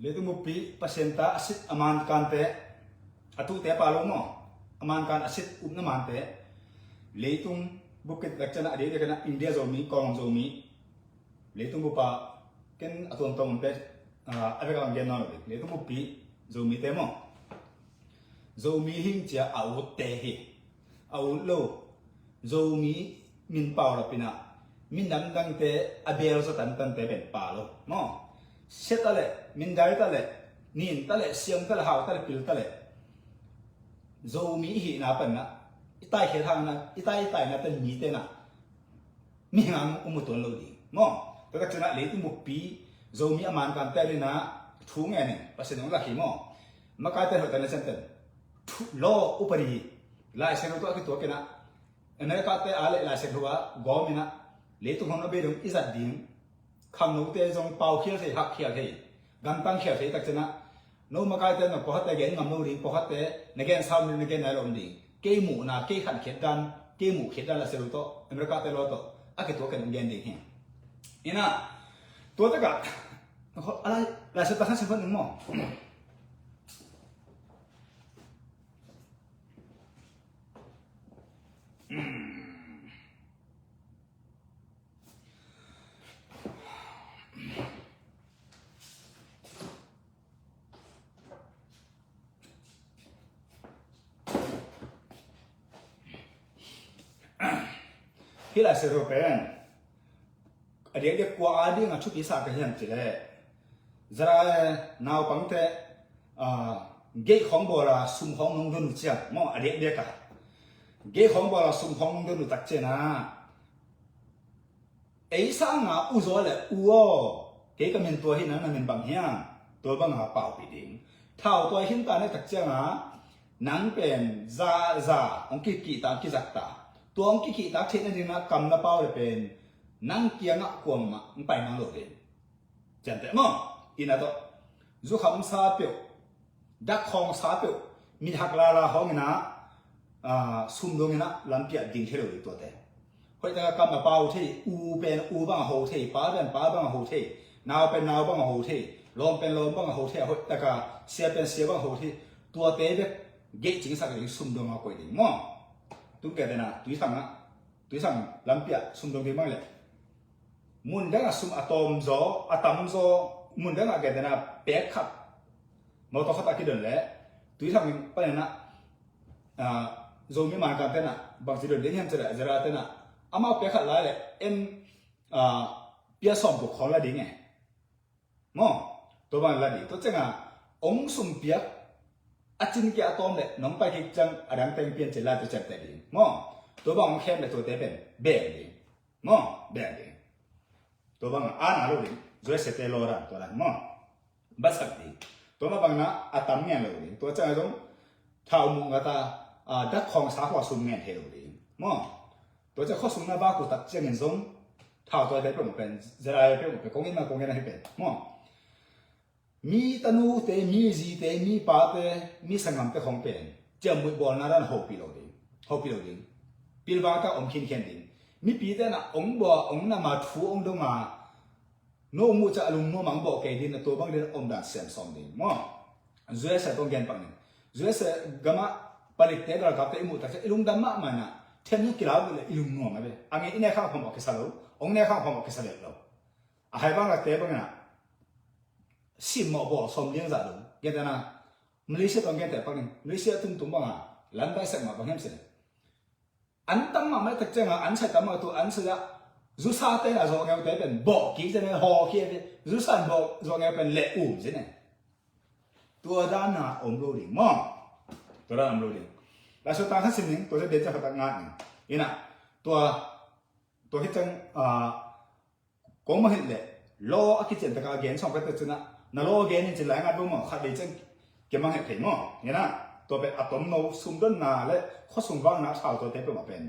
letu mupi pasenta asit aman kante atu te palo mo aman kan asit na mante letung bukit lakchana ade kana India zomi kong zomi letung bupa ken aton tom pe ave ka ngen no letung mupi zomi te mo zomi hing chia au te hi au lo zomi min pau la pina min dang dang te abel so tan tan te ben palo mo setale min dai tale nin tale siam tale hau tale pil tale zomi hi na pan na itai he thang na itai na tan ni te na mi ngang umutun lo di mo to ka chana le tu mupi zomi aman kan te na thu nge ne pasen ng la hi mo maka te ho tan sen ten lo upari la sen to ki to ke na ene ka te ale la sen huwa go mi na le tu hong na be dong izat ding kham no te jong pau khia se hak khia thei gam tang khia thei tak chana no ma kai te na ko hate gen ngam no ri ko hate ne gen sam ni ne gen na rom di ke mu na ke khan khet dan ke mu khet dan la se to america te lo to a ke to ken gen ding hin ina to ta ka ala la se ta khan se phon mo hi la se ro pen ade de kwa adi nga chu pi sa ka hian chile zara naw pang te ge khong bo la sum khong nong dun chia mo ade de ka ge khong bo la sum khong nong dun tak che na ei sa nga u zo le u o ke ka men to hi na men bang hian to bang ha pau pi ding thao to hin ta ne tak che nga nang pen za ong ki ta ki zak ta tuang ki ta the na ding na kam na pau le pen nang kia nga kwang ma pai nang lo le jan te mo ina to zu kham sa pyo dak khong sa pyo mi hak la hong na sum dong na lam pia ding the lo to te hoi ta kam na pau the u pen u bang ho the pa bang ho the naw pen naw bang ho the lom pen lom bang ho the hoi ta ka sia pen sia bang ho the tua te be ge jing sa ge sum dong ma ko ding mo tu ke na tu sang lam pia sum dong ke mang le mun dang sum atom zo mun dang ke na pe khat mo to khata ki don le tu sang pa na zo mi ma ka te na bang ji don de hem zara te na ama pe khat la le en pia som ko khol la ding e mo to bang la di to chenga ong sum pia achin ki atom le nong pa ki chang adang teng pian che la to chat te di mo to bang khem le to te ben be di mo be di to bang ana lo di zo se te lo ra to la mo basak di to ma bang na atam nge lo di to cha jong thao mu nga ta dak khong sa hwa sum nge he lo di mo to cha kho sum na ba ku tak chen en zong thao to te pe mo pen zara pe mo pe kong in ma kong na he pe mo mi tanu te mi ji te mi pa te mi sangam te khong pen jam mu bol na ran ho pi lo di pil ba ka om khin khen din mi pi te na ong bo ong na ma thu ong do ma no mu cha alung no mang bo ke din na to bang din om dan sem som din mo zue sa tong gen pang zue sa gama palik te ga ka te mu ta che ilung dam ma ma na then nu kila le ilung no ma be ange ine kha phom ke sa lo ong ne kha phom ke sa le lo a hai bang la te bang na sim mo bo som liang za lo ge da na Malaysia tong gen te pang Malaysia tung tung bang lan bai sak ma bang hem se an tam ma mai tak chang an sai tam ma tu an sa zu sa te na zo nge te ben bo ki je ne ho ki zu san bo zo nge ben le u je ne tua da na om lo ri mo to da om lo ri la so ta kha sim ning to je de cha ta nga ni ina to hi chang kong ma hin le lo a ki chen ta ka gen song ka te chuna na lo gen ni che la nga bo mo kha de chang ke mang he mo ina to be atom no sum don na le kho sum wang na chao to te pe ma pen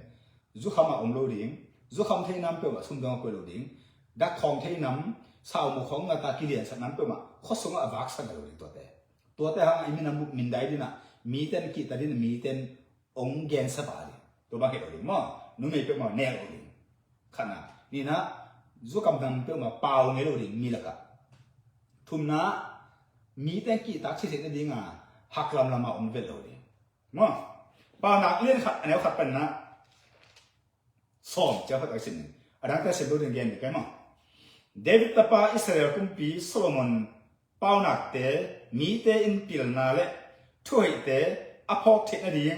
zu khama om lo ding zu kham thei nam pe ma sum dong ko lo ding dak khong thei nam sao mo khong na ta ki lian sa nam pe ma kho sum a wak sa lo ding to te ha I min min dai dina mi ten ki ta din mi ten ong gen sa ba di to ba ke lo ding mo nu me pe ma ne lo ding khana ni na zu kam dam pe ma pau nge lo ding mi la ka thum na มีแต่กี่ตักที่เสร็จนั่นดีงาหักลำมาอมเวลเลยมั้งปานักเลี้ยนขัดอันนี้ขัดเป็นนะซ้อมเจ้าขัดอะไรสิ่งอันนั้นก็เสร็จดูเรื่องเกมอีกมั้งเดวิดตาปาอิสราเอลกุมปีโซโลมอนเป้าหนักเตมีเตอินปิลนาเลช่วยเตอพอกเทนดีง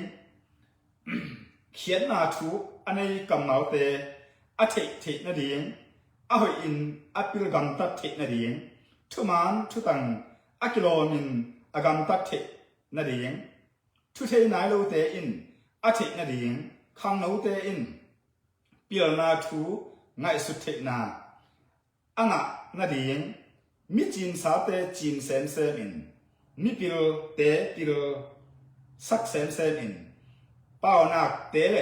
เขียนนาทูอันนี้กำเนาเตอเทเทนดีงอหอยอินอปิลกันตัดเทนดีงทุมันทุตังอกิโลมินอกันตัดเทนดีงทุเทนายโลเตอินอเทนดีงขังโนเตอินปิลนาทูไงสุดเทนาอังะนาดีงมิจินสาเตจินเซนเซมินมิปิลเตปิลสักเซนเซมินเป้านักเตเล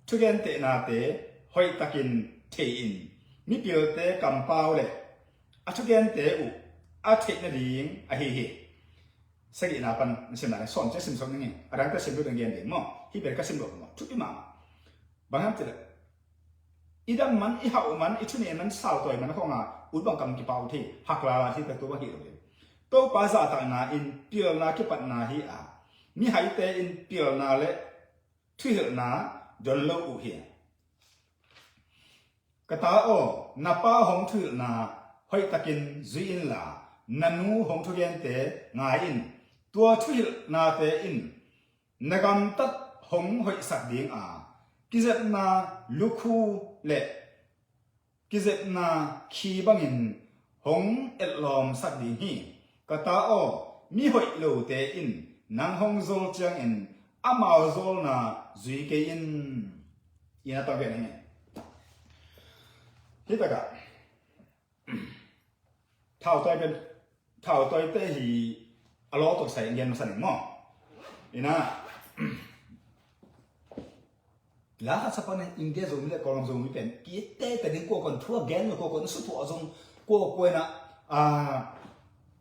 ทุกเกนเตนาเตหอยตะกินเทอินมิปิลเตกำเป้าเลอทุกเกนเตอุอาเทนาดีงอเฮเฮสกินาปันเสนาสอนเจสิมสอนนี่อะไรก็เสมอเรื่องเดียวมั้งฮิเบรก็เสมอมั้งทุกที่มาบางครั้งเจออีดัมมันอีหาวมันอีชุนีมันสาวตัวมันเขางาอุดบังกำกิปาวที่หักลาที่แต่ตัวบางทีเลยตัวภาษาต่างนาอินเปียนากิปัตนาฮีอามีหายเตอินเปียนาเลทุยนาจนโลอุเฮียกตาโอนับป้าหงทุยนาหอยตะกินจุยอินลานันูหงทุเรียนเตงาอินตัวทุยนาเตอินนกำตัดหงหอยสักดิ่งอากิเจนาลุคูเละกิเจนาขีบังอินหงเอลอมสักดิ่งฮีกตาโอมีหอยโลเตอินนางหงโซลจังอินอามาโซลนาจุยเกอินยันต้องเป็นยังไงที่ตะกะเท่าตัวเป็นเท่าตัวเตหีอล้อตกใส่เงินมาสั่งหม้อนี่นะแล้วถ้าสปอนอินเดียส่งเลยกอลงส่งไม่เป็นกี่เต้แต่นี่กลัวคนทั่วแกนกลัวคนสุดทั่วส่งกลัวนะ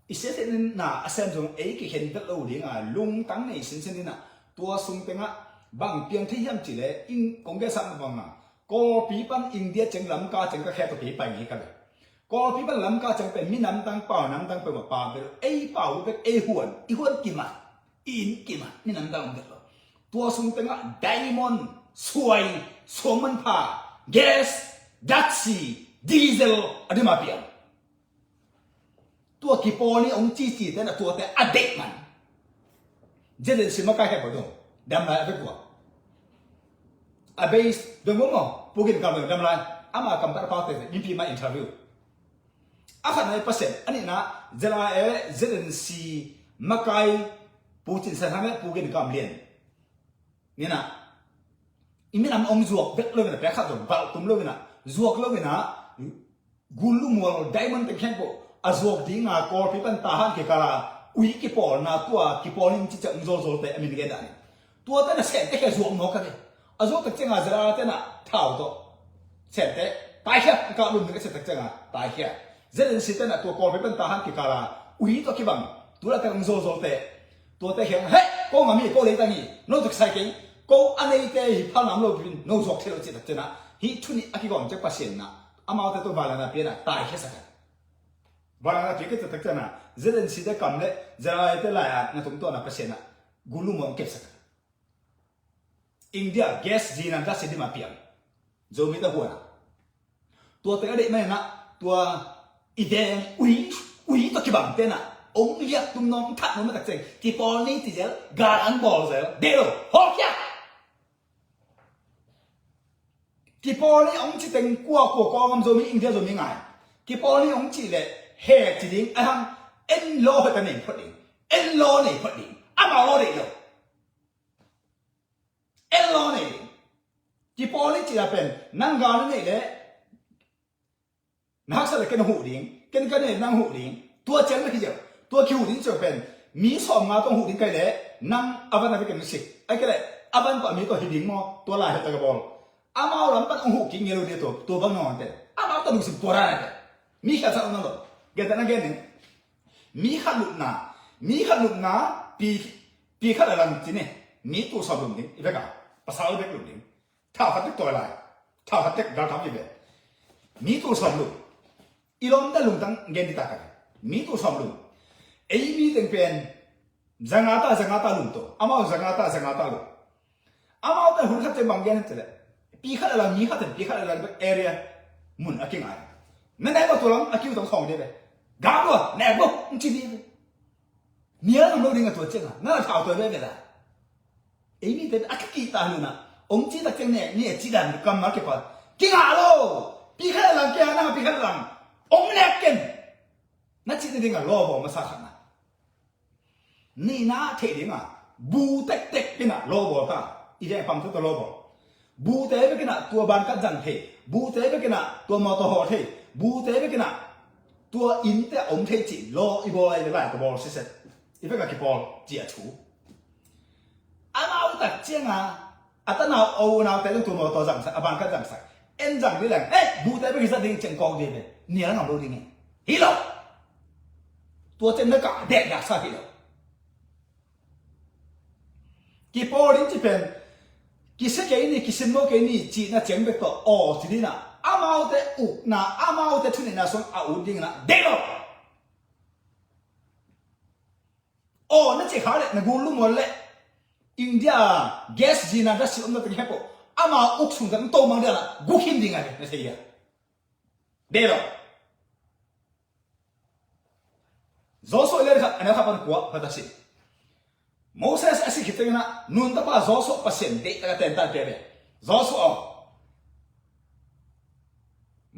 อีเสร็จนี่นะอาเซนส่งกี่เห็นเด็กเราดีอ่ะลุงตั้งในสินเสนี่นะตัวส่งเป็นอ่ะบางเพียงที่ยังจีเลยอินคงแค่สั่งบางอ่ะก็ปีปันอินเดียจังลำกาจังก็แค่ตัวปีไปงี้กันเลยก็ปีปันลำกาจังเป็นมีน้ำตั้งเปล่าน้ำตั้งเป็นแบบเปล่าเป็นเปล่าเป็นหวนกี่มาอินกี่มามีน้ำตั้งเด็กตัวส่งเป็นอ่ะไดมอนด์สวยสวมันพาแก๊สดัชซีดีเซลอะไรมาเปลี่ยนตัวกี่ปอนี่องค์จีแต่ละตัวแต่อเด็กมันเจเดนสิมาใกล้แค่ปดงดำลายไปกว่าอาเบสดงมั้งพูดกันกันเลยดำลายอามาคำตัดพาวเตอร์ยิมพีมาอินเทอร์วิวอาขณะนี้เปอร์เซ็นต์อันนี้นะเจลาเจเดนซีมาใกล้พูดถึงสถานะพูดกันกันเรียนนี่นะอิมินามองจวกเด็กเลยนะเปล่าขัดจงบาลตุมเลยนะจวกเลยนะกุลูมัวไดมอนด์เต็มแข็งปุ๊อาจวกดิ้งอ่ะกอลพิบันตาหันเกี่ยวกับอุยกิปอลนะตัวกิปอลนี่จิตจะอุโซโซเตอเมริกันได้ตัวแต่น่ะเสร็จแต่แค่จวกนกกันเลยอาจวกตั้งใจจะแต่น่ะเท่าตัวเสร็จแต่ตายแค่ก็ลุ้นกันเสร็จตั้งใจตายแค่เจนสิแต่น่ะตัวกอลพิบันตาหันเกี่ยวกับอุยตัวกิบังตัวแต่อุโซโซเตตัวแต่แค่เฮ้ยก็งามีก็เลยตั้งนี้โน้ตใส่กิ่งก็อันนี้เตะพาน้ำลงพินโน้ตจวกเท่าจิตตั้งใจนะฮิทุนี่อากิกอนจะปัสเซนนะอามาแต่ตัวบาลานาเปียนะตายแค่สักบาลานาเปียก็จะตั้งใจนะเจนสิแต่กำเล่จะอะไรแต่ละอย่างนะตรงตัวนะปัสเซนนะกุลูมองเก็บสักอินเดียแก๊สจีนันจะเสด็จมาเปียงโจมิตาหัวนะตัวแต่ก็เด็กไม่นะตัวอีเดนอุยตัวกี่บังเต้นนะองค์เลียตุ้มน้องทัดน้องมาตักเจงที่ปอลนี่ที่เจลการันบอลเจลเดโรฮอกยาที่ปอลนี่องค์ที่เต็งกัวกองโจมิอินเดียโจมิง่ายที่ปอลนี่องค์ที่เลยเฮจิลิงไอ้ฮังเอ็นโลให้กันเนี่ยพอดีเอ็นโลเนี่ยพอดีอามาโลเนี่ย เอลโลนี่ที่พอลิจิอาเป็นนั่งการนี่เลยนักสัตว์กันหูดิ้งกันเนี่ยนั่งหูดิ้งตัวเจ้าไม่กี่เจ้าตัวคิวดิ้งจะเป็นมีสองมาต้องหูดิ้งกันเลยนั่งอาวันนั้นเป็นสิไอ้กันเลยอาวันก็มีตัวหิดิ้งมั้งตัวลายตะกบอลอามาหลังปันหูกิ้งเงี้ยรู้ดีตัวบางนอนแต่อามาต้องรู้สึกตัวร้ายแต่มีแค่สักนั่นหรอเกิดอะไรกันเนี่ยมีขัดลุกนาปีขัดอะไรจีเนี่ยมีตัวสอบลุกนี่อีกแล้วภาษาอังกฤษลุกนี่ถ้าขัดตัวอะไรถ้าขัดดาวทำยังไงมีตัวสอบลุกอีลอมได้ลุงตั้งเงินที่ตากันมีตัวสอบลุก ไอ้มีตั้งเป็นจังอาตาลุงตัวอามาจังอาตาลุงอามาแต่หุ่นขัดเจ็บบางอย่างนั่นแหละปีขัดอะไรมีขัดปีขัดอะไรเอเรียมุนอากิงไงนั่นไหนก็ตัวลังอากิวต้องของเดียวกาบัวแหนบัวมึงจีดีเนี่ยเราดูดิ่งตัวเจ้านั่นข่าวตัวเรื่องอะไรไอ้มีแต่อากิตาลุนะองค์จีตาเจ้าเนี่ยจีดันกำมาเก็บปัดกิงอะไรปีขัดอะไรแกน่าปีขัดอะไรองค์เนี่ยกันนั่นจีดิ่งอะล้อบอกมาสักขนาดนี่น่าเท่ดิ่งอะบูเต็กกินอะล้อบอกกันอีเจ้าปั๊มตัวล้อบอกบูเต้ไปกินอะตัวบานกัดจังเทบูเต้ไปกินอะตัวมอเตอร์ฮอร์เทบูเต้ไปกินอะตัวอินเตอร์องเทจิล้ออีบอลอะไรแบบตัวบอลเสร็จอีเพื่อนกับกีบอลเจียชูอามาอุตัดเจียงอะอัตนาเอานาแต่ตัวมอเตอร์จังสักบานกัดจังสักเอ็นจังนี่แหละเอ๊ะบูเต้ไปกินสักดิ่งเจงกองดีเลยเนี่ยเราดูดิ่งฮิโลตัวเจนนักเด็กอยากสักฮิโลกีบอลนี่จะเป็นกิสเกนี่กิสโมเกนี่จีน่าเจ๋งไปต่ออ๋อทีนี้นะอามาอุเตอุนะอามาอุเตทุนนี่นะส่วนอาอุดิ้งนะเด็กอ๋อนั่นจะหาเลยนะกูรู้หมดเลยอินเดียแก๊สจีน่าจะสิ่งนั้นเป็นแค่พออามาอุกสุนทรโตมังเดียละกูคิดดิ้งอะไรนั่นใช่ยังเด็กอ๋อโซ่เลยครับอันนี้ครับมันกลัวพัดสิโมเสสอาศัยคิดว่านุ่นตาป้าโซ่ปัสเซนเด็กก็เต็มตาเปรี้ยโซ่อ๋อ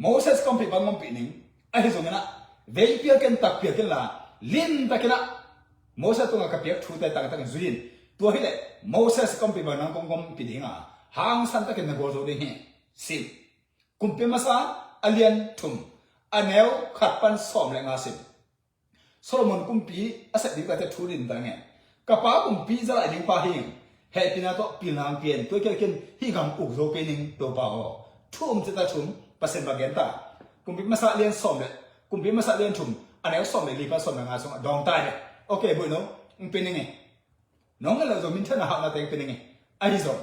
โมเสสคอมพิบังคอมพินิ่งไอ้ส่วนนั้นเวียเปียกันตักเปียกันละลินตักนะโมเสสตัวกับเปียกชูแต่ตักจุดินตัวที่เลยโมเสสคอมพิบังนั่งคอมพินิ่งอ่ะหางสันตักกันนักบอลโซ่ดิ้งสิคุมพิมาสาอเลียนทุ่มอันเอวขัดปันซ้อมแรงอาศิมโซโลมอนคุมปีอาศัยดีกว่าจะชูดินตั้งเงี้ยกับป้าผมปีจะอะไรดิ้งป้าหิงเฮปินาโตปีนางเปลี่ยนตัวเกี่ยวกับที่คำอุกโซเป็นนิ่งตัวป้าอ๋อทุ่มจะตัดทุ่มปัสเซนบางเกนตาคุมปีมาสักเลียนซ้อมเลยคุมปีมาสักเลียนทุ่มอันนี้ซ้อมเลยรีบมาซ้อมงานซ้อมดองตายเลยโอเคบุญน้องมึงเป็นยังไงน้องเราจะมินเทนหาหน้าแต่งเป็นยังไงไอ้ที่สอง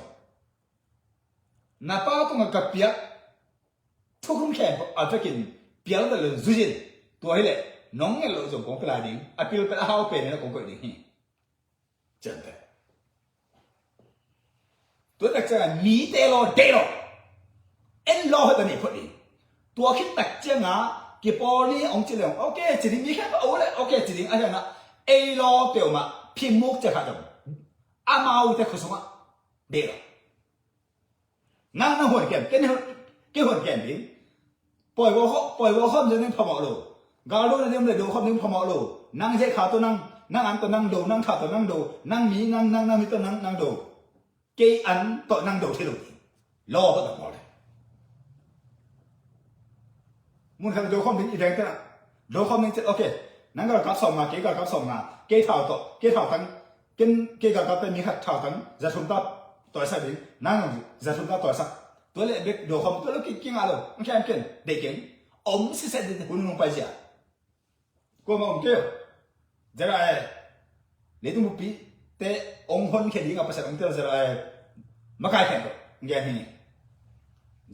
น้าป้าต้องกับเปียทุกคนแข่งอาจจะกินเปียแล้วเลยจุจินตัวให้เลยน้องเราจะคงกลายดิ้งอภิลเป็นอาเป็นเนี่ยคงกลายดิ้งจังแต่ตัวตักจะมีเตโลเอ็นโลให้ตัวนี้พอดีตัวคิดตักจะงากี่ปอนี่องค์จิเลงโอเคจิลิมีแค่ก็โอ้เลยโอเคจิลิอะไรนะเอโลเปียวมาพิมุกจะขาดจมอามาอุตะคุสมาเดโลนั่งหัวแก่เกี่หัวแก่ดิ้งปล่อยวัวข้อมจะนั่งพมอโลกาโลนั่งเลยดูข้อมนั่งพมอโลนั่งใช้ขาตัวนั่งอันตัวนั่งดูนั่งขาตัวนั่งดูนั่งมีนั่งมีตัวนั่งดูเกอันตัวนั่งดูที่ดูรอก็ต้องพอเลยมุนขันดูข้อมอีแดงเท่านั้นดูข้อมนี้โอเคนั่งก็กับส่งมาเกก็กับส่งมาเกเท่าตัวเกเท่าทั้งเกก็กับเป็นมีขัดเท่าทั้งจะชุมตับตัวสักดิ้งนั่งจะชุมตับตัวสักตัวเล็กเด็กดูข้อมตัวเล็กกิ่งอะไรมันแค่กิ่งเด็กกิ่งอมสิเสด็จหุ่นลงไปเสียกูมองเกี่ยวจะอะไรเลตุมุปีแต่องค์คนแค่ดิ้งกับภาษาอังกฤษจะอะไรมาใครแข่งตัวเงี้ยนี่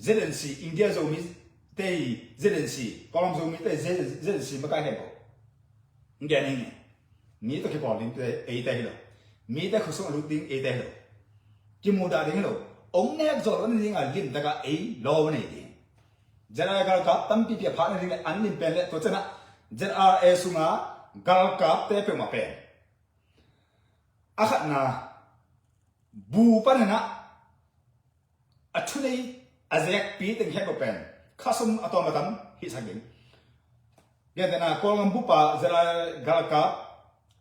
เจเลนซีอินเดียโซมิเตยเจเลนซีโคลัมโซมิเตยเจเลนซีมาใครแข่งตัวเงี้ยนี่มีตัวที่บอลดิ้งเตยเอเตยหรอมีแต่ขุสงลุดดิ้งเอเตยหรอกิมูดาดิ้งหรอองค์เนี่ยจอดดิ้งอ่ะลิ้นตะกะเอล้อวันนี้ดิ้งจะอะไรกันกับตั้มปีเปียผ่านดิ้งอันนี้เป็นเลยตัวเจ้านะจะอะไรสุงากัลกับเตะเป็นมาเป็นอาขัดนะบูปันนะอัชุนีอาเซกปีตึงแค่ก็เป็นข้าสมอัตโนมัติฮิสักดิ้งเดี๋ยวนะโคลัมบุปะจะอะไรกัลกับ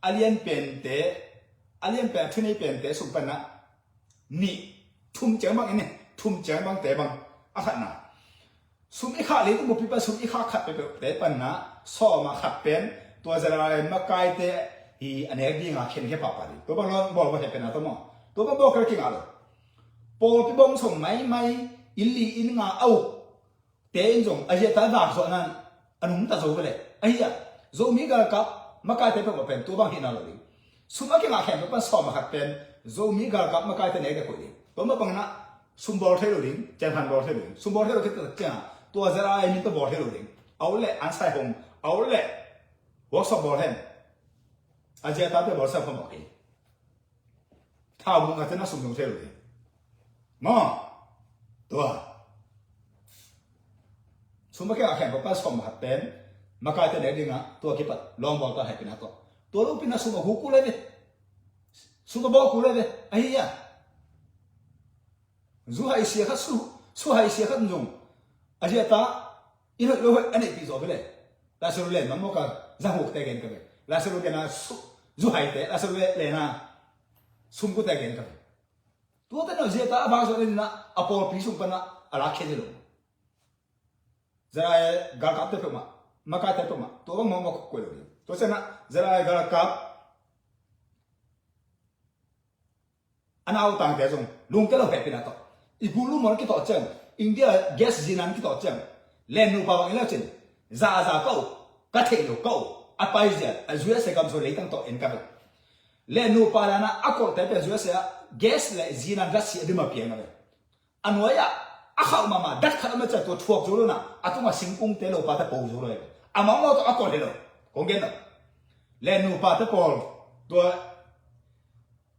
อเลียนเป็นเตะอเลียนเป็นชุนีเป็นเตะสุปันนะนี่ทุ่มเจ้าบางนี่ทุ่มเจ้าบางเตะบางอาขัดนะสุมอีข้าเลยต้องบุปผิสุมอีข้าขัดไปเตะปันนะซ้อมาขัดเป็นตัวจะอะไรมาไกลเตะอีอันนี้ดิ้งอ่ะเข็นแค่ปากไปตัวบางเราบอกว่าเห็นเป็นอะไรตัวบางบอกกันกิ่งอะไรพอพี่บงส่งไม่อินลีอินงาเอาเตะอินจงไอ้เจ้าตาด่าส่วนนั้นอันนู้นตาโซ่ไปเลยไอ้เจ้าโซมีกันกับมาไกลเตะเป็นตัวบางเห็นอะไรดิสุมากิ่งอ่ะเข็นเป็นซ้อมาขัดเป็นโซมีกันกับมาไกลเตะไหนกันคนดิตัวมาบังนะซุมบอลเทโลดิงเจนพันบอลเทโลดิงซุมบอลเทโลคิดตัวเจ้าตัวจะอะไรนี่ตัวบอลเทโลดิงเอาเลยอันใส่หงเอาเลยวอร์กช็อปบอลเห็น Asia ta te bol sa phong okay thao mu nga te na sum dong se lo mo to sum ba ka khen ko pa som hat pen maka te de dinga to ki pat long ball ta hai pina to lo pina sum hu ku le de sum ba ku le de ai ya zu hai sia kha su hai sia kha njung Asia ta ino lo ane pi zo bele la so le mamo ka za hu te gen ka be la so le na zu hai te la so le na sum ku te gen ka be tu te no Asia ta ba so le na apol pi sum pa na ala khe de lo zara ga ka te ma maka te ma to ba mo ko lo to se na zara ga ka ana u tang te jong lung te lo pe pi na to I bulu mo ki to chen India gas jinan ki to chen len nu pa wang la chen za ko ka the lo ko a pai ja a zua se kam so le tang to en ka len nu pa la na akor te pe zua se gas le jinan ga si de ma pi na le anwaya a khaw ma dat kha ma cha to thuak zo lo na atuma singkung te lo pa ta po zo lo a ma mo to akor le lo kong gen no len nu pa ta pol to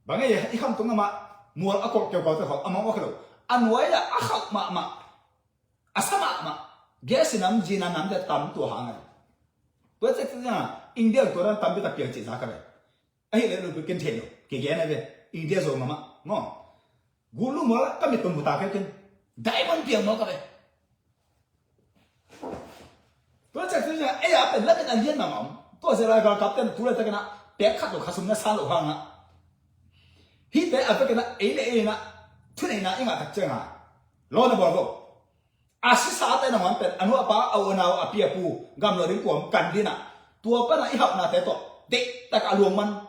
ba nge I kham tung ma mual akor ke ko ta khaw a ma mo khlo anwaya a khaw ma asama ma gas nam jinan nam de tam to hang tôi sẽ thấy rằng India tôi đang tạm biệt tập biểu chỉ giá cái này, ấy là nó kinh thiên cái này về India rồi mà ngon, gulu mà cái mình tụm ta cái kinh, đại văn biểu mà cái này, tôi sẽ thấy rằng ấy làเป็น lớp anh yên mà mỏng, tôi sẽ lại gặp tên tôi là cái nào, bé khát đồ khát sung nó sao đồ hàng á, hít bé ở cái nào ấy là thứ này là anh thật chứ à, lo nó bảo vô. Asisa te na wan pen anu apa au nau apia pu gam lo ring kuam kan dina tua pa na I hap na te to de ta ka luang man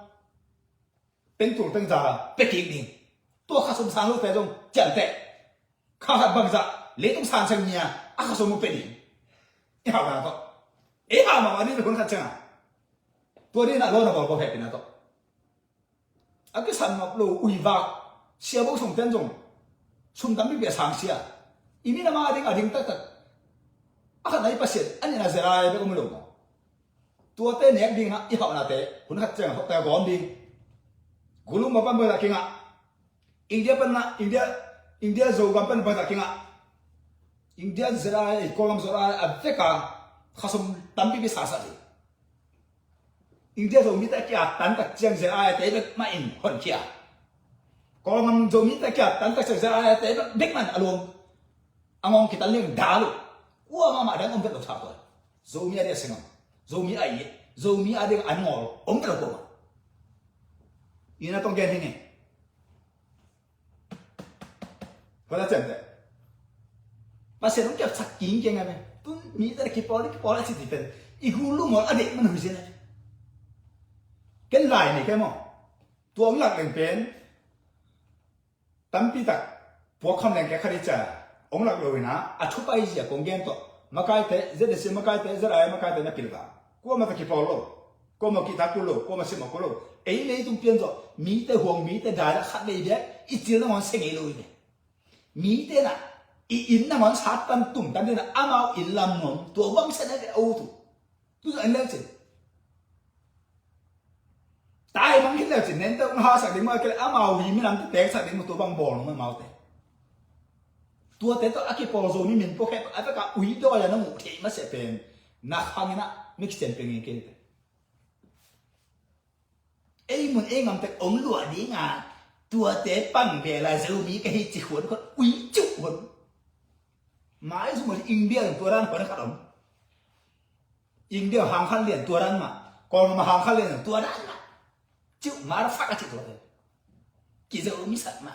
pen tu teng za pe ki ni tua kha sum sang lo te jong chan te kha hat bang za le tum san sang nia a kha sum pe ni I hap na to e ha ma ni kon kha chang tua ni na lo na bo pe pe na to a ke san ma lo ui va sia bo sung ten jong sum tam bi be sang sia ini nama ading tak akan naik pasien ane na zerai be kumulong tua te nek ding na I hau na te hun khat chang hok ta gom ding gulung ma pan ba kinga India zo gam pan ba kinga India zerai kolam zerai aveka khasum tampi bi sa sa di India zo mi ta kya tan tak chang zerai te be ma in hon kia kolam zo mi ta kya tan tak chang zerai te be big man along among kita liang dalu, wah mama ada ngomong betul satu, zomi ada sengam, zomi aye, zomi ada yang angol, terlalu koma. Ina tong gen ini, pada cende, masih orang kiat saking kenga me, pun mi dari kipoli sih tipen, igulu mal adik mana hujan aja, ken lain ni kemo, tuang lak lengpen, tampi tak, bukan lengke kerja. Ông lạc rồi na, à chụp ai gì à công gen to, mà cái thế, rất là xem mà cái thế, rất ai mà cái thế na pilga, qua mà cái polo, qua mà kita kulo, qua mà xem mà kulo, ấy lấy tung tiền rồi, mi te huang mi te đại là khác đây đấy, ít tiền nó món sinh ấy rồi đấy, mi te na, in na món sát tan tum tan na, amao in làm món, tua băng sẽ cái ô tu, tu anh lấy gì, tai băng cái lấy gì nên tao ha sạc đến mà cái amao vì mình làm cái té sạc đến mà tua băng bò nó mới mau té. Tua te to aki polzo mi min poke apa ka ui do ya no the ma se pen na hangina mix chen pen ke te ei mun e ngam te ong lua di nga tua te pang be la zo mi ke hi chi khon ko ui chu hon mai su mo India tua ran ko na ka dom India hang khan lien tua ran ma kon ma hang khan lien tua ran ma chu ma ra fa ka chi to te ki zo mi sat ma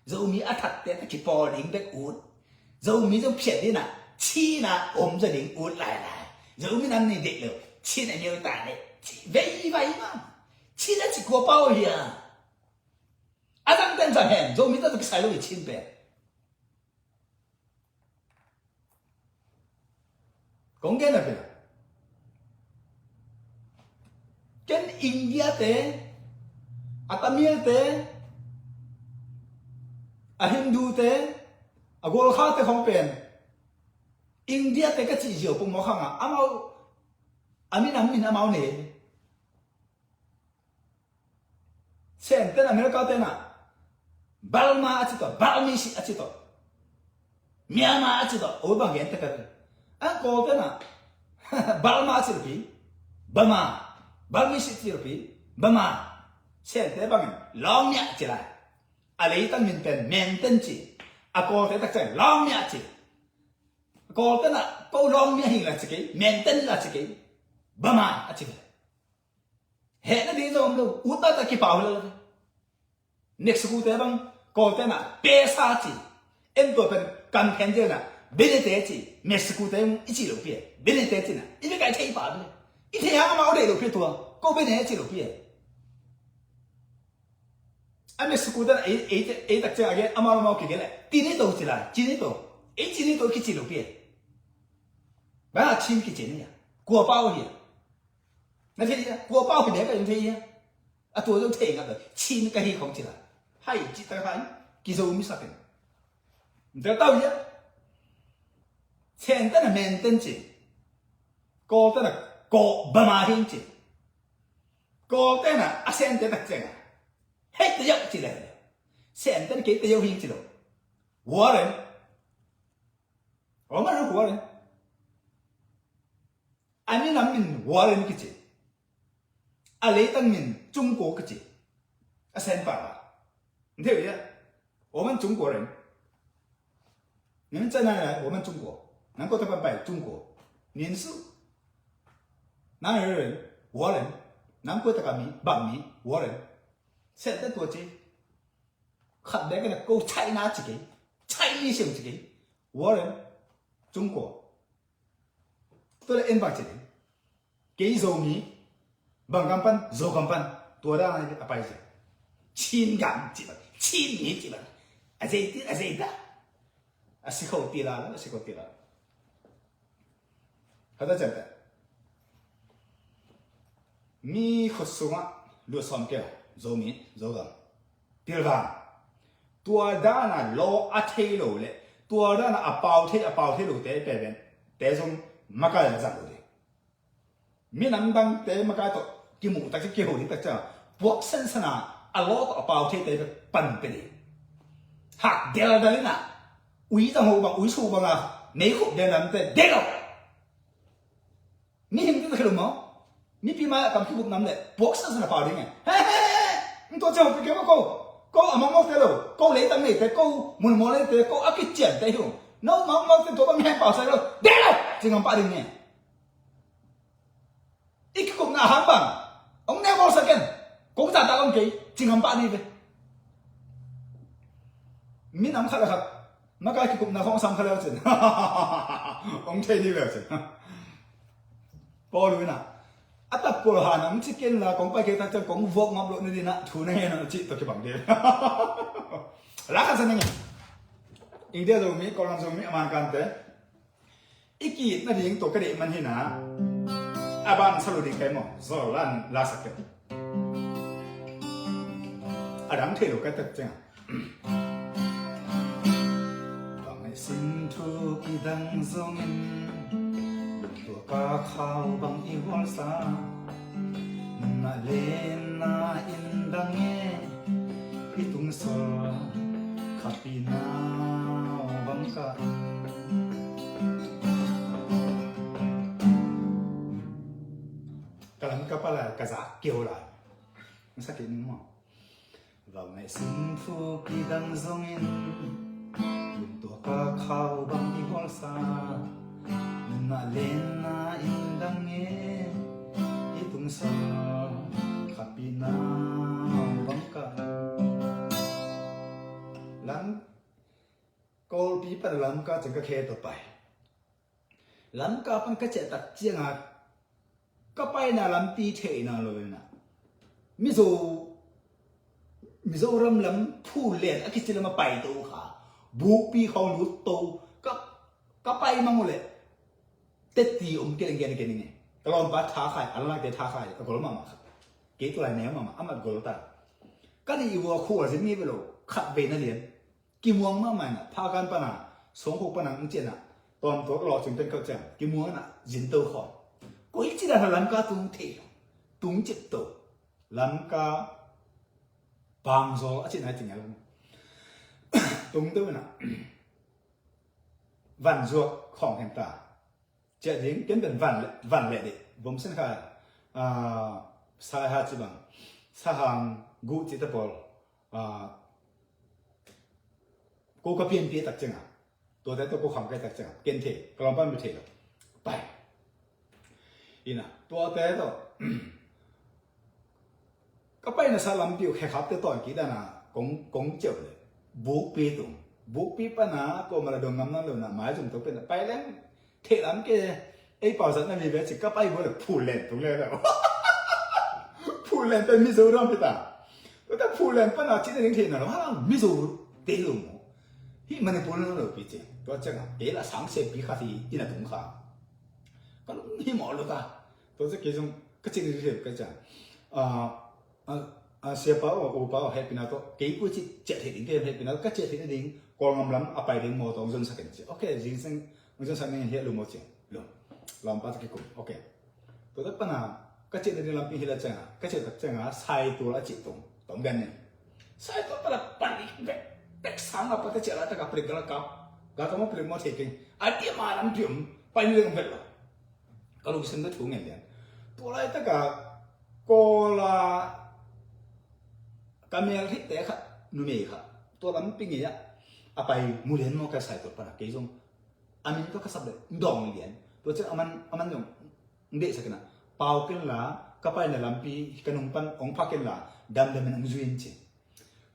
dầu mi ăn thật thế thì bò đỉnh bếp uốn dầu mi dầu phiền đi nè chi na ôm gia đình uốn lại dầu mi ăn này định được chi này nhiều tài đấy vậy mà chi là chỉ có bao nhiêu à đang tên phải hẹn dầu mi ta được sai lỗi chín bè cũng cái này cái India thế à Tamil thế à Hindu thế à Golkha thế không bền India thế cái chỉ diệu bùng mỏ khang à amao amin amau nè เช่นเต้นอเมริกาเต้นอ่ะบาลมาอาจิตต์บาลมิสิอาจิตต์เมียมาอาจิตต์โอ้บางอย่างเตกันอันโกเต้นอ่ะบาลมาอาจิตต์พี่บามาบาลมิสิอาจิตต์พี่บามาเช่นเต้นบางอย่างลองเนี่ยจิละอะไรตั้งมินเต้นเมนเต้นจีอะโกเต้นตั้งใจลองเนี่ยจีโกเต้นอ่ะก็ลองเนี่ยหิงละจิกเมนเต้นละจิกบามาอาจิตต์เห็นดีจังเลยอุตตะตะกี้ป่าวเลย next กูเต้บังก็เต้น่ะเปซ่าจีเอ็นตัวเป็นกันแข่งเจน่ะเบลเตจี next กูเต้อีจีลูกพี่เบลเตจีน่ะอีจะไก่ใช่ป่าวเลยอีเทียงมาเอาเด็กลูกพี่ตัวก็เป็นเอจีลูกพี่อัน next กูเต้เอตักเจ้าเกอามาเอาเกี่ยเลยทีนี้ตัวจีละจีนี้ตัวเอจีนี้ตัวกี่จีลูกพี่บ้าชิมกี่จีเนี่ยกลัวเป้าเหี้ยนั่นที่กลัวเป้าเป็นเด็กก็ยังที่อ่ะตัวต้องเท่งกันเลยชิมก็เหี้ยของจีละให้จิตใจให้กิจวัตรมิสักเป็นเดี๋ยวเต้าเยอะเช่นแต่ละเมนเทนจีก็แต่ละก็บามาหินจีก็แต่ละอาเซนแต่ละเจ้าให้ตัวยักษ์จีเลยเช่นแต่ละกี่ตัวยักษ์หินจีโร่หัวเลย我们是活人อันนี้นั่นเป็นหัว人กี่จีอะไรตั้งเป็น中国กี่จีอาเซนป่าว对不对？我们中国人，你们在哪里来？我们中国，南国台湾拜中国，年数，哪里人？华人，南国台湾米，北米，华人，现在多少？看那个够菜哪几个？菜里性几个？华人，中国，都来 N 八几个？给肉米，棒干pan，肉干pan，多大那个阿白子？亲干几个？亲你几个？啊这的啊这的，啊是口地啦，是口地啦。好的，真的。มีคนสูงรู้สมเกี่ยวโจมีโจกันเดี๋ยวกันตัวด้านน่ะโลอัฐิโลเลยตัวด้านน่ะอเปาเทโลเตะเป็นแต่ส่งมากันจะจังเลยมีนั่งบังเตะมากันตัวกิมูตักจะเกี่ยวนี่ตักจะพวกเส้นสนาอโลก็อเปาเทเตะปั่นไปเลยหักเดี๋ยวได้เลยนะอุ้ยจังหูบังอุ้ยชูบังอ่ะในขุบเดี๋ยวนั้นเตะเดี๋ยวมีเห็นตัวขลุ่มมั้งมีพี่มาทำที่บุกน้ำเลยพวกเส้นสนาป่าวดิ้งไงเฮ้มึงตัวเจ้าไปเก็บมากูอามังมองเตะลูกูเลยตั้งเลยแต่กูมุนมองเลยแต่กูอากิเจียนแต่หุ่นน้องมังมองเตะตัวมันแห้งเปล่าใส่ลูเดี๋ยวจึงทำป่าวดิ้งไงอีกกุ่มหน้าหางบังองเนี่ยบอกสักกันกูจะตามองกี่จึงทำป่าวนี้ไปมีน้ำขัดครับนักการกุ่มหน้าของซ้ำขัดแล้วจินองเทนี่แล้วจินพอรู้นะอัตโกหานะมันจะกินละของไปเกี่ยวกับของวอกงับโลนี่นะทุนให้นะจิตตัวกี่บังเดียวรักกันสักนิดอีเดียจะมีกอลันจะมีอามันกันเตะอีกีนั่นเองตัวกระเดมันเห็นนะอาบันสรุปดีแค่หมอโซลันลาสักเกตอาดัมเทโลกันเตะจังบางไอ้สิ่งทุกดังทรงตัวกาขาวบางอีหัวสาน่าเล่นน่าอินดังเงี้ยอีตุงสอขับปีนาวบังกันกำลังกับอะไรกระซากเกี่ยวอะไรไม่สักทีนึงมั้งว่าไม่สิ่งทุกดังทรงอินตัวกาขาวบางอีหัวสาน่าเล่นน่าอินดังเงี้ยอีตุงสอขับปีนาวบังกันหลังกอลปีปัดหลังก็จะก็แค่ต่อไปหลังก็ปังก็จะตัดเจียงอ่ะก็ไปน่ะลำตีเทน่ะเลยนะมิโซรำลำผู้เล่นอากิจิลมาไปตัวค่ะบุกปีเขาหลุดตัวก็ไปมั่งเลยเตตีเก่งไงตลอดบัดท้าขายอะไรเตะท้าขายก็กลัวมาครับเกี่ยวอะไรแนวมาอามันกลัวตาก็ได้อีวัวคู่อะไรนี่ไปเลยขัดเบนนั่นเองกี่มวงมาใหม่น่ะพากันปะน่ะสงหกปะน่ะมึงเจนน่ะตอนตัวรอจนเป็นเข้าใจกี่มวงน่ะยินโตขอกูอีกทีละลำกาตุ้งเทตุ้งจิตโตลำกา บางโซอาชีพไหนจริงไงลุงตรงตัวน่ะวันจวบของแห่งตาเจ้าหญิงเป็นวันเลยดิผมสังเกตสายหาจิบังสหางกูจิตบอลกูก็เปลี่ยนตักจังอ่ะตัวแต่ตัวกูของแกตักจังเปลี่ยนเทกลองบ้านไม่เทหรอกไปอีน่ะตัวแต่ตัวก็ไปนะสลัมปิวแค่ขับแต่ตอนกี่ด้านะกงเจ็บเลยบุกปีตุงบุกปีปะนะก็มาดงงำนั่นเลยนะหมายถึงตัวเป็นไปแล้วเทลำแกไอ้ป่าวสันนั่นมีเวสิก็ไปบ่เลยพูดเล่นตรงเลยแล้วพูดเล่นเป็นมิโซรามพิตาแต่พูดเล่นปะนะที่นั่นเทน่ะว่ามิโซเตลุงที่มันพูดเรื่องเราพิจิตตัวจังอ่ะเอ๋ละสังเสพปีข้าที่อินาตุงข้าก็ที่หมอรู้ตาตัวจะเกี่ยงก็จริงๆเรื่องก็จะเสียป้าโอป้าเฮปินาโตเกี่ยวกับเจ็ดเหตุเกี่ยวกับเฮปินาโตก็เจ็ดเหตุดิ่งกองกำลังอภัยดิ่งโมตองจนสักนิดโอเคจริงๆจนสักนิดเฮียรู้หมดจริงรู้ลำพัดกี่คนโอเคตัวนั้นปะนะก็เจ็ดเหตุลำปีฮิลาจังอ่ะก็เจ็ดจังอ่ะใส่ตัวละจิตตรงกันเนี่ยใส่ตัวละปันอีกแบบสังapa tu cakap tak pergi gelap, gak kamu pergi mau taking, ada malam pium, paling lembut lah. Kalau bisa tu cungan dia, tu lah itu gak, kola kami yang hit ya, numei kah, tu lah mungkin ya, apa yang mulian mau kasih tu pada kisung, amin tu kasih dong dia, tu cakap aman dong, ndek sakna, paukin lah, kapai dalam pi kenumpan ong pakin lah, dam dam yang zuin je.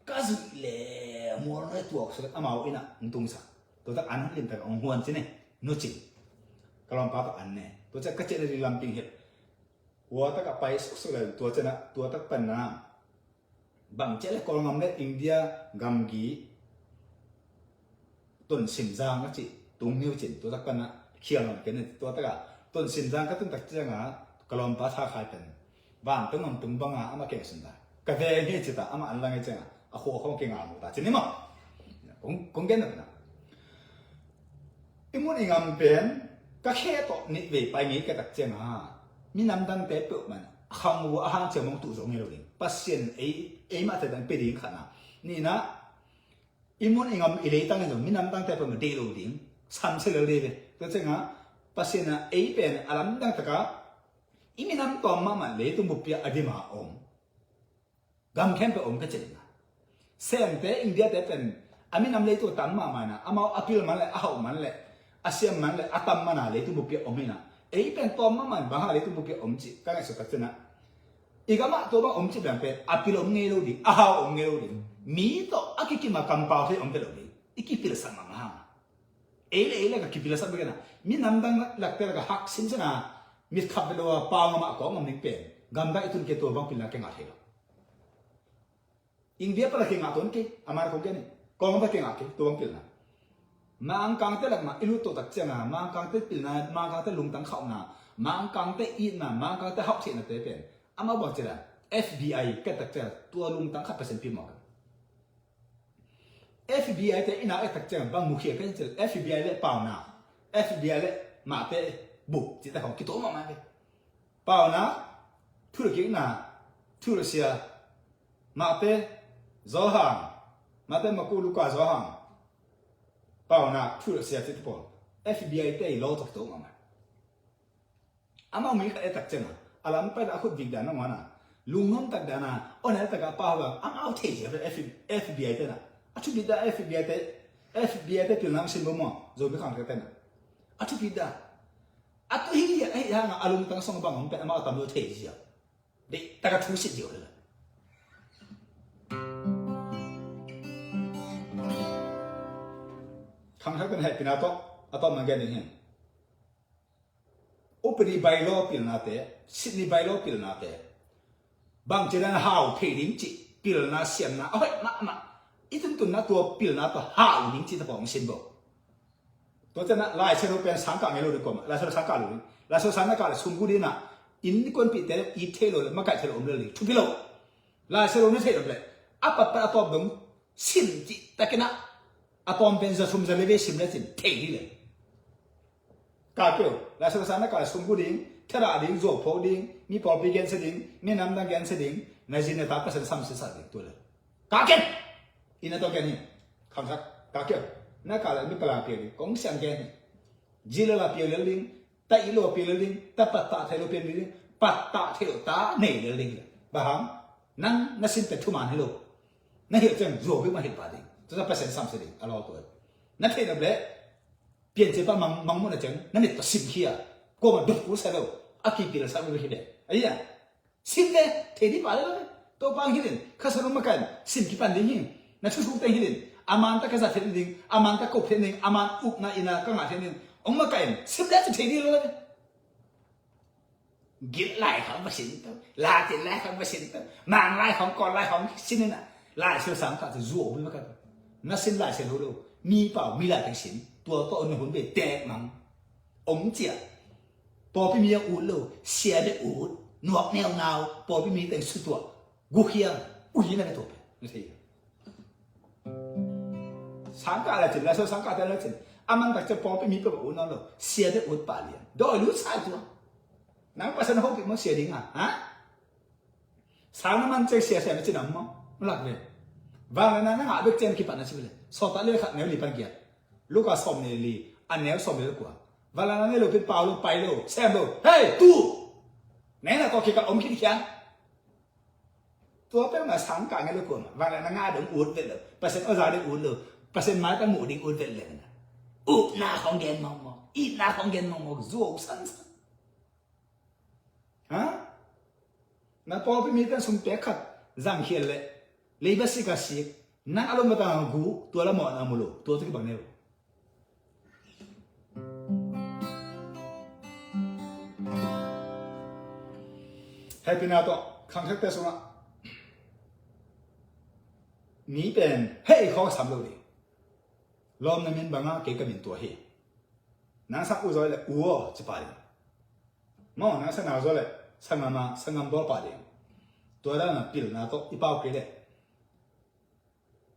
Kazu le more network so amau ina untung sa to tak an lim tak ong huan sini no ching kalau pa an ne to tak kache dari lamping het wa tak apa is so le to tak pan na bang chele ko ngam le India gamgi ton sim jang chi tung miu chin to tak pan na khiang ke ne to tak ton sim jang ka tung tak changa kalau pa tha khai pen ban tung ngam tung banga ama ke sin da ka ve he chi ta ama an lang e changa aku kong kengal muda, jadi mah, kong kenal na. Imun ingam pen, kakek to ni we pai ni ketak cenga, minam dan pepe mana, hang wa hang cemong tu zong ngeloling, pasien mata dan peding kana, ni na, imun ingam ilai tangan zong minam dan pepe mede loling, sam selele, tu cenga, pasien na pen alam dan taka, iminam to mama le tu mupia adima gam kempe kecil. Sente India tepen, amin am leto tamma mana, amau apil mana, ahau mana, asyam mana, atam mana leto bupi omina. Pen tomma man bahal leto bupi omci, kan esok katena. Igama to bang omci bampe, apil ngelo di, ahau ngelo di. Mi to akiki makam pau he ompelo di. Iki pil sama maha. Ele ka kipila sa bagana. Mi namdang lakter ka hak sinsana, mi kapelo pau ngama ko ngam ning pen. Gamba itun ke to bang pil na kengat helo. India pala keng aton ke amar ko gani ko ngam keng ake to bang pilna ma ang kang te lak ma ilu to tak changa ma ang kang te pilna ma kang te lung tang khau na ma ang kang te i na ma ang kang te hok che na te pen ama ba chira FBI ke tak cha to lung tang kha percent pi ma FBI te ina e tak changa bang mu khie ke chil FBI le pau na FBI le ma te bu chi ta khong ki to ma ke pau na thu le ki na thu le sia ma te Zohang, mata makulu ka Zohang. Pau na tu sia tit pol. FBI te lo tok to mama. Ama mi ka etak chena. Alam pa da khut bigda na mana. Lungom tak dana. Ona ta ka pa ba. Ama au te je FBI te na. Atu bida FBI te pil nam sim mo. Zo bi khang ka te na. Atu bida. Atu hi ya ai ha alung tang song bang om pe ama tam lo te ji ya. De ta ka thu sit jo le. Kang hakan hai pinato atau mangani hen. Operi bailo pil nate, Sydney bailo pil nate. Bang jiran hao pei ling ji pil na siam na. Oh ma. Itun tun na tua pil na to hao ling ji ta bong sin bo. To jana lai sero pen sangka ngelo de kom. Lai sero sangka lu. Lai sero sangka le sunggu di na. In kon pi te I te lo ma kai te lo om le. Tu pilo. Lai sero ne te lo ble. Apa pa atop dong sin ji ta kena Apom pensa sumza leve simletin tegile. Kapyo, la sana ka sumgu ding, tera ding zo po ding, mi po bigen seding, mi nam dang gen seding, na jine ta pa sam se sa ding tole. กาเก็ตอินตัวแกนี่คำสักกาเก็ตนักการไม่ปลาเปลี่ยนกงเสียงแกนี่จิลลาเปลี่ยนลิงแต่อีโลเปลี่ยนลิงแต่ปัตตาเทโลเปลี่ยนลิงปัตตาเทโลตาเนยลิงบ้างนั่นนั่นสินเป็นทุมันให้โลนั่นเหตุจังโจบิมาเหตุบาดิตัวจะเป็นเส้นสามสิบอะไรตัวนั่นเท่านั้นเลยเปลี่ยนใจป้ามังมุนจังนั่นเป็นตัวสิบขี้อ่ะก็มาดูกูเสร็จแล้วอากิปิลสามวิธีเดียไอ้ยังสิบเลยเท่ดีป่ะเลยตัวบางหินข้าสนุกมากกันสิบกี่ปันดิ้งนั่นชุดแต่หินอามันตะกษัตริย์เท่ดิ้งอามันตะกบเท่ดิ้งอามันอุกนาอินาก็มาเท่ดิ้งองมากันสิบเลยจะเท่ดีเลยกินไล่ของมาสินตัวลาติไล่ของมาสินตัวนางไล่ของก่อนไล่ของสินน่ะไล่เสือสามขาจะรั่วไปมากกันนั่นสินไล่เสร็จแล้วมีเปล่ามีไล่ทั้งสินตัวก็เอาหนึ่งหุ่นไปแตกมังองเจียพอพี่มีอูดเลยเสียได้อูดหนวกแนวเงาพอพี่มีแต่งสุดตัวกูเคียงอุ้ยนั่นก็ตัวไปไม่ใช่สังกัดอะไรจิ๋วแล้วสังกัดอะไรจิ๋วอามันแต่จะพอพี่มีเป็นอูดนั่นเลยเสียได้อูดป่าเลี้ยงโดยรู้สายตัวนังภาษาโน้ตมันเสียดิ้งอ่ะฮะสาวน้ำมันจะเสียไม่จีนมั้งไม่หลักเลยบางนั้นหาด้วยเจนกี่ปันนะใช่ไหมเลยสอบตาเลือกแนวหลีปันเกียร์ลูกก็สอบเนี่ยลีอันแนวสอบเลยกว่าบางนั้นเนี่ยเราเป็นเปล่าเราไปเราแซมเราเฮ้ยตู้ไหนน่ะก็คิดกับอมคิดแค่ตัวเป็นมาสังกัดไงลูกคนบางนั้นง่ายเดี๋ยวอูดเวทเลยเปอร์เซ็นต์เอาใจเดี๋ยวอูดเลยเปอร์เซ็นต์ไม้ตั้งหมูดิ้งอูดเวทเลยนะอูดหน้าของเกนมองมองอีหน้าของเกนมองมองจู่สั้นฮะนั่นพอพี่มีแต่สมเด็จขัดจังเขียนเลยเลยบัสสิกาสิกนั่นอารมณ์ต่างกูตัวละหมอนอามุโลตัวที่บังเนลให้พี่นาตัวคำทักเตสุนะนี่เป็นเฮ้ยเขาสามโลเลยลมนั่นเป็นบางอ่ะเกี่ยวกับเป็นตัวเฮนั่นสักอุจจาระอู๋จะไปเลยมองนั่นสักน่าจะเลยสังมาสังกัมตัวไปเลยตัวนั้นน่ะพิลน่ะตัวอีป้าโอเคเลย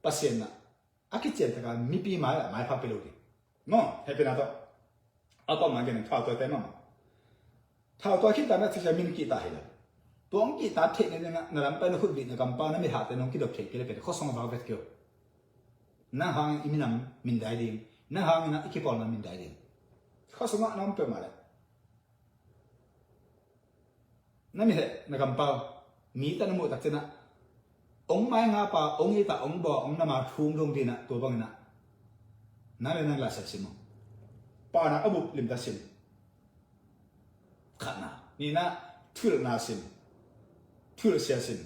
ปัสเซนน่ะอากิเจนต์ก็มีปีมาแล้วไม่พับไปเลยมองให้พี่นาตัวเอาตัวมันกันท้าวตัวเต็มมั้งท้าวตัวคิดแต่ไม่ใช่มินกีตาร์เลยตัวองกีตาร์เทคนิคเนี่ยนะนั่นเป็นหุ่นดินกัมปานะไม่หาแต่น้องคิดดอกเทคเลยเป็นข้อสองบาร์เวทเกี่ยวนั่นหางอิมินัมมินได้ดินั่นหางอินะอีกพอลมันมินได้ดิข้อสองน้องเป็นมาเลยนั่นไม่ใช่นักกัมปามีแต่น้ำมันตักเจนะองไม่งาปาองอีตาองบ่องน้ำมาทุ่งลงดินะตัวบังนะนั่นเป็นนั่งลาเสร็จมั้งปานะอบุบลิมตาสินขันนะนี่นะทุลนาสินทุลเสียสิน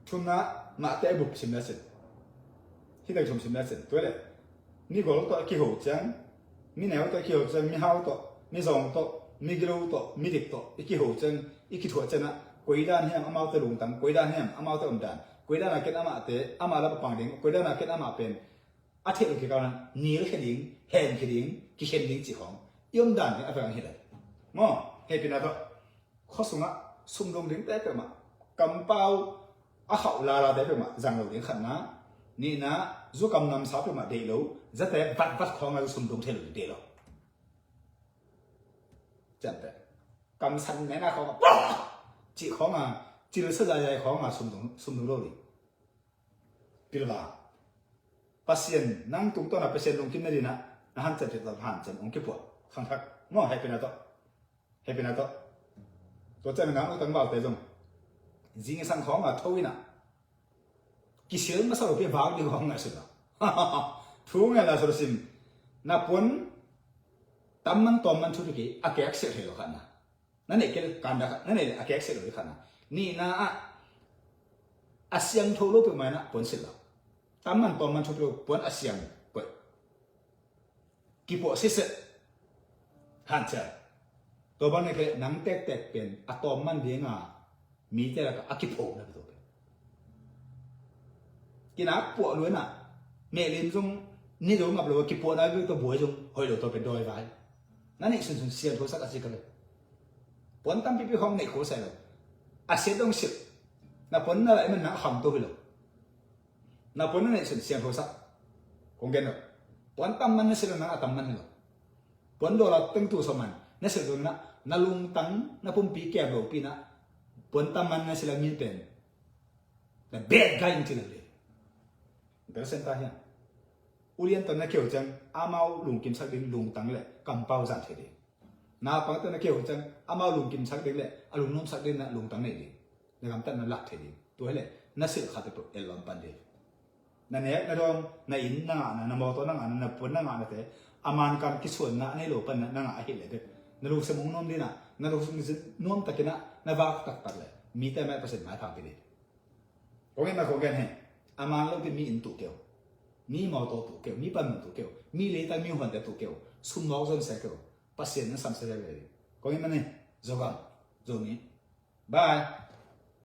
ทุนนะมาแต่อบุบสินนาสินที่ได้ชมสินนาสินตัวเลยนี่ก็ตัวขี้หูจังมีแนวตัวขี้หูจังมีหาวตัวมีสองตัวมีกิโลตัวมีเด็กตัวอีกขี้หูจังอีกขี้ถั่วจังนะกุยด้านเฮียมอามาตะลุงตังกุยด้านเฮียมอามาตะอุ่นดันกุยด้านนักเก็ตอามาเตะอามาลับปังดิ่งกุยด้านนักเก็ตอามาเป็นอาเทลุกิการนั้นนีลเขดิ่งเฮนเขดิ่งกิเขดิ่งจีของยมดันเนี่ยอะไรกันเห็นเลยมั้งเฮปินาตัวข้อสุงะสุ่มลงดิ่งได้เป็นมากำเป้าอาเขาลาลาได้เป็นมาจังเราดิ่งขันนะนี่นะจู่กำนำสาวเป็นมาเดลูจะแต่บัดของเราสุ่มลงเทลุเดลูจังแต่กำสันเนี่ยนะเขาจีของอ่ะจีรสใจใจของอ่ะสุ่มลงโลดิพิลวาปัสยันนั่งตุ้งต้นอ่ะปัสยันลงกินไม่ดีนะนะฮันจะติดต่อผ่านจันองค์เก็บปวดข้างทักง้อให้เป็นอะไรให้เป็นอะไรตัวเจ้าหน้าที่ตั้งบ่าวเตะจงจริงๆสังของอ่ะทวีนะกิเชนมาสรุปเป็นบ่าวดีของไงสุดอ่ะทุ่งเงินละสุดสิมนับวันตั้มมันตอมมันชุดกี่อาเกะเสียเหรอขันนะนั่นเองคือการดักนั่นเองอาเกะเสียเหรอขันนะนี่นะอาเซียนทั่วโลกเป็นไงนะผลเสร็จแล้วตั้มมันตอมมันชุดเราผลอาเซียนเปิดกี่ปวดเสียหันเจอตัวบ้านนี่คือหนังแตกเป็นอะตอมมันเดียงอ่ะมีแต่ละก็อากิโผล่นะพี่ตัวเป็นกินนักปวดล้วนอ่ะเมลินจงนี่ดูงับเลยว่ากี่ปวดนะคือตัวบัวจงหอยตัวเป็นดอยไว้นั่นนี่ส่วนเสียงโทรศัพท์อาศัยกันเลยผลตั้มพี่ห้องในโคใส่เลยอาศัยต้องสิบน่ะผลอะไรมันหนักหำตัวไปเลยน่ะผลนั่นนี่ส่วนเสียงโทรศัพท์คงเกินเลยผลตั้มมันนี่สิเราหนักตั้มมันเลยผลโดนเราตึงตัวสมันนี่สิเราหนักน่ะลุงตั้งน่ะพุ่มปีแก่บ่ปีนะผลตั้มมันนี่สิเรามีเป็น the bad guy in chile der senta hian ulian tan na keu chang amau lung kim sak ding lung tang le kampau zan the de na pang tan na keu chang amau lung kim sak ding le alung nom sak ding na lung tang nei de na gam tan na lak the de to hele na sil kha te to elom pan de na ne na dom na in na na mo to na na pon na na te aman kan ki suan na nei lo pan na nga hi le de na lu se mong nom di na lu se nom takina na va tak tak le mi te ma percent ma thang de ko ngen na ko gen he aman lo de mi in tu keu mi mo to tu keu mi pan tu keu mi le ta mi hon de tu keu sum mo zon se keu pasien na sam se le ko ngen ma ne zo ga zo ni bye